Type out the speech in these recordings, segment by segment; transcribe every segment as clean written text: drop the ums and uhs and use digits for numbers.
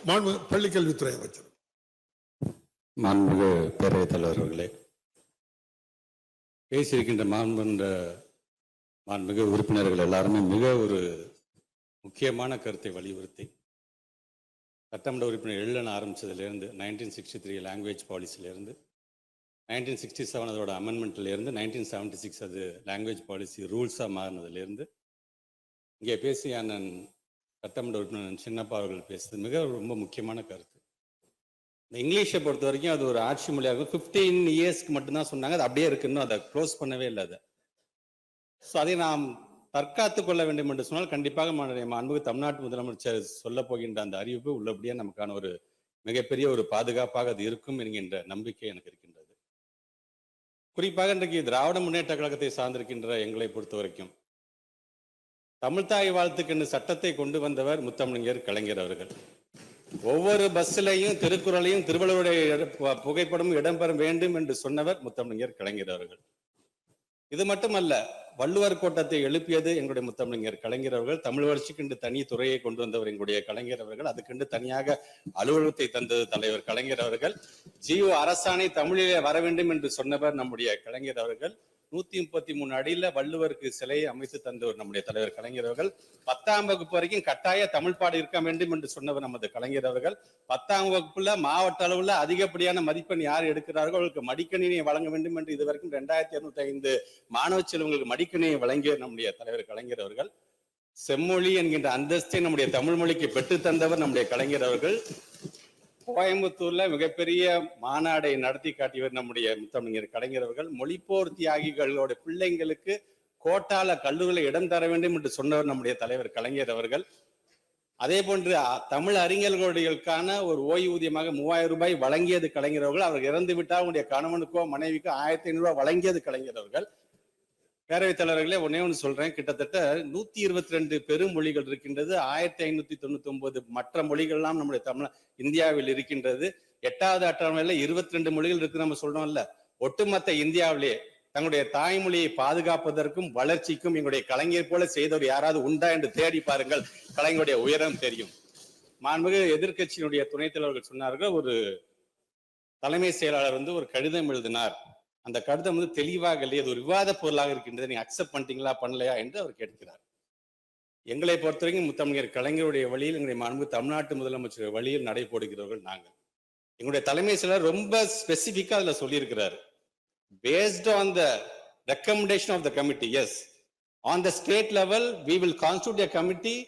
பள்ளிக்கல்வித்துறை அமைச்சர். மாண்புமிகு பேரவைத் தலைவர்களே, பேசியிருக்கின்ற மாண்புமிகு உறுப்பினர்கள் எல்லாருமே மிக ஒரு முக்கியமான கருத்தை வலியுறுத்தி சட்டமன்ற உறுப்பினர் எழிலன் ஆரம்பித்ததுலேருந்து 1963 லாங்குவேஜ் பாலிசியிலேருந்து 1967 அதோட அமெண்ட்மெண்ட்லேருந்து 1976 அது லாங்குவேஜ் பாலிசி ரூல்ஸாக மாறினதுலேருந்து இங்கே பேசிய அண்ணன் சட்டமன்ற உறுப்பினர் சின்னப்பா அவர்கள் பேசுறது மிக ரொம்ப முக்கியமான கருத்து. இந்த இங்கிலீஷை பொறுத்த வரைக்கும் அது ஒரு ஆட்சி மொழியாக 15 இயர்ஸ்க்கு மட்டும்தான் சொன்னாங்க. அது அப்படியே இருக்குன்னு அதை க்ளோஸ் பண்ணவே இல்லை. அதை ஸோ அதை நாம் தற்காத்து கொள்ள வேண்டும் என்று சொன்னால் கண்டிப்பாக மாண்புமிகு தமிழ்நாட்டு முதலமைச்சர் சொல்ல போகின்ற அந்த அறிவிப்பு உள்ளபடியே நமக்கான ஒரு மிகப்பெரிய ஒரு பாதுகாப்பாக அது இருக்கும் என்கின்ற நம்பிக்கை எனக்கு இருக்கின்றது. குறிப்பாக இன்றைக்கு திராவிட முன்னேற்ற கழகத்தை சார்ந்திருக்கின்ற எங்களை பொறுத்த வரைக்கும் தமிழ்தாய் வாழ்த்துக்கு என்று சட்டத்தை கொண்டு வந்தவர் முத்தமிழர் கலைஞர் அவர்கள். ஒவ்வொரு பஸ்ஸிலையும் திருக்குறளையும் திருவள்ளுவருடைய புகைப்படமும் இடம்பெற வேண்டும் என்று சொன்னவர் முத்தமிழர் கலைஞர் அவர்கள். இது மட்டுமல்ல, வள்ளுவர் கோட்டத்தை எழுப்பியது எங்களுடைய முத்தமிழர் கலைஞர் அவர்கள். தமிழ் வளர்ச்சிக்கு என்று தனி துறையை கொண்டு வந்தவர் எங்களுடைய கலைஞர் அவர்கள். அதுக்கென்று தனியாக அலுவலகத்தை தந்தது தலைவர் கலைஞர் அவர்கள். ஜியோ அரசாணை தமிழிலே வர வேண்டும் என்று சொன்னவர் நம்முடைய கலைஞர் அவர்கள். 133 அடியில வள்ளுவருக்கு சிலையை அமைத்து தந்தவர் நம்முடைய தலைவர் கலைஞர் அவர்கள். 10ஆம் வகுப்பு வரைக்கும் கட்டாய தமிழ் பாடம் இருக்க வேண்டும் என்று சொன்னவர் நமது கலைஞர் அவர்கள். 10ஆம் வகுப்புல மாவட்ட அளவுல அதிகப்படியான மதிப்பெண் யார் எடுக்கிறார்கள் அவர்களுக்கு மடிக்கணினியை வழங்க வேண்டும் என்று இதுவரைக்கும் 2205 மாணவ செல்வங்களுக்கு மடிக்கணினியை வழங்கிய நம்முடைய தலைவர் கலைஞர் அவர்கள். செம்மொழி என்கின்ற அந்தஸ்தை நம்முடைய தமிழ் மொழிக்கு பெற்று தந்தவர் நம்முடைய கலைஞர் அவர்கள். கோயம்புத்தூர்ல மிகப்பெரிய மாநாடை நடத்தி காட்டியவர் நம்முடைய முத்தமிழர் கலைஞர் அவர்கள். மொழிப்போர் தியாகிகளோட பிள்ளைங்களுக்கு கோட்டால கல்லூரிகளை இடம் தர வேண்டும் என்று சொன்னவர் நம்முடைய தலைவர் கலைஞர் அவர்கள். அதே போன்று தமிழ் அறிஞர்களுக்கான ஒரு ஓய்வூதியமாக 3000 ரூபாய் வழங்கியது கலைஞர் அவர்கள். அவர் இறந்து விட்டால் அவருடைய கணவனுக்கோ மனைவிக்கோ 1500 ரூபாய் வழங்கியது கலைஞர் அவர்கள். பேரவைத் தலைவர்களே, ஒன்னே ஒன்று சொல்றேன், கிட்டத்தட்ட 122 பெரும் மொழிகள் இருக்கின்றது. 1599 மற்ற மொழிகள்லாம் நம்முடைய தமிழ் இந்தியாவில் இருக்கின்றது. 8வது அட்டவணையில 22 மொழிகள் இருக்கு நம்ம சொல்றோம்ல. ஒட்டுமொத்த இந்தியாவிலே தங்களுடைய தாய்மொழியை பாதுகாப்பதற்கும் வளர்ச்சிக்கும் எங்களுடைய கலைஞர் போல செய்தவர் யாராவது உண்டா என்று தேடி பாருங்கள், கலைஞருடைய உயரம் தெரியும். மாண்புமிகு எதிர்கட்சியினுடைய துணைத் தலைவர்கள் சொன்னார்கள், ஒரு தலைமை செயலாளர் ஒரு கடிதம் எழுதினார். அந்த கடிதம் தெளிவாக இல்லையா, அது ஒரு விவாத பொருளாக இருக்கின்றது, நீங்க அக்செப்ட் பண்ணிட்டீங்களா பண்ணலையா என்று அவர் கேட்கிறார். எங்களை பொறுத்த வரைக்கும் முத்தமிழர் கலைஞருடைய வழியில் எங்களுடைய மாண்பு தமிழ்நாட்டு முதலமைச்சர் வழியில் நடைபோடுகிறவர்கள் நாங்கள். எங்களுடைய தலைமை செயலர் ரொம்ப ஸ்பெசிபிக்கா அதுல சொல்லியிருக்கிறார். Based on the recommendation of the committee, yes, on the state level we will constitute a committee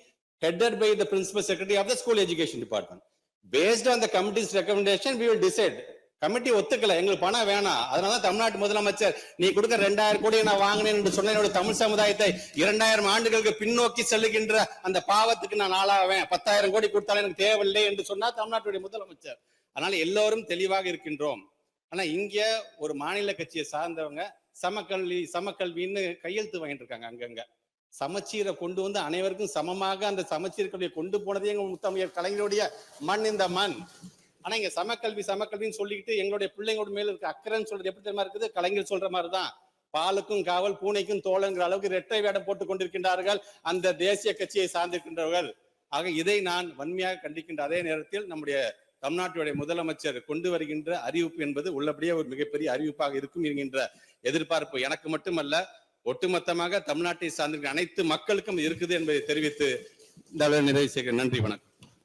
headed by the principal secretary of the school education department. Based on the committee's recommendation we will decide. Committee ஒத்துக்கல, எங்களுக்கு பணம் வேணாம், அதனாலதான் தமிழ்நாட்டு முதலமைச்சர் நீ கொடுக்க 2000 கோடி நான் வாங்கினேன் என்று சொன்ன என்னோட தமிழ் சமுதாயத்தை 2000 ஆண்டுகளுக்கு பின்னோக்கி செல்லுகின்ற அந்த பாவத்துக்கு நான் ஆளாவேன், 10,000 கோடி கொடுத்தாலும் எனக்கு தேவையில்லை என்று சொன்னா தமிழ்நாட்டுடைய முதலமைச்சர். அதனால எல்லோரும் தெளிவாக இருக்கின்றோம். ஆனா இங்க ஒரு மாநில கட்சியை சார்ந்தவங்க சமக்கல்வின்னு கையெழுத்து வாங்கிட்டு இருக்காங்க. அங்கங்க சமச்சீரை கொண்டு வந்து அனைவருக்கும் சமமாக அந்த சமச்சீர் கல்வியை கொண்டு போனதே எங்க முத்தமிழர் கலைஞருடைய மண் இந்த மண். ஆனா இங்க சமக்கல்வின்னு சொல்லிக்கிட்டு எங்களுடைய பிள்ளைங்களோட மேல இருக்க அக்கறைன்னு சொல்றது எப்படி தெரியுமா இருக்குது? கலைஞர் சொல்ற மாதிரிதான், பாலுக்கும் காவல் பூனைக்கும் தோழங்கிற அளவுக்கு இரட்டை வேடம் போட்டுக் கொண்டிருக்கின்றார்கள் அந்த தேசிய கட்சியை சார்ந்திருக்கின்றவர்கள். ஆக இதை நான் வன்மையாக கண்டிக்கின்ற அதே நேரத்தில் நம்முடைய தமிழ்நாட்டுடைய முதலமைச்சர் கொண்டு வருகின்ற அறிவிப்பு என்பது உள்ளபடியே ஒரு மிகப்பெரிய அறிவிப்பாக இருக்கும் என்கின்ற எதிர்பார்ப்பு எனக்கு மட்டுமல்ல, ஒட்டுமொத்தமாக தமிழ்நாட்டை சார்ந்திருக்கிற அனைத்து மக்களுக்கும் இருக்குது என்பதை தெரிவித்து இந்த நிறைவு செய்கிறேன். நன்றி, வணக்கம்.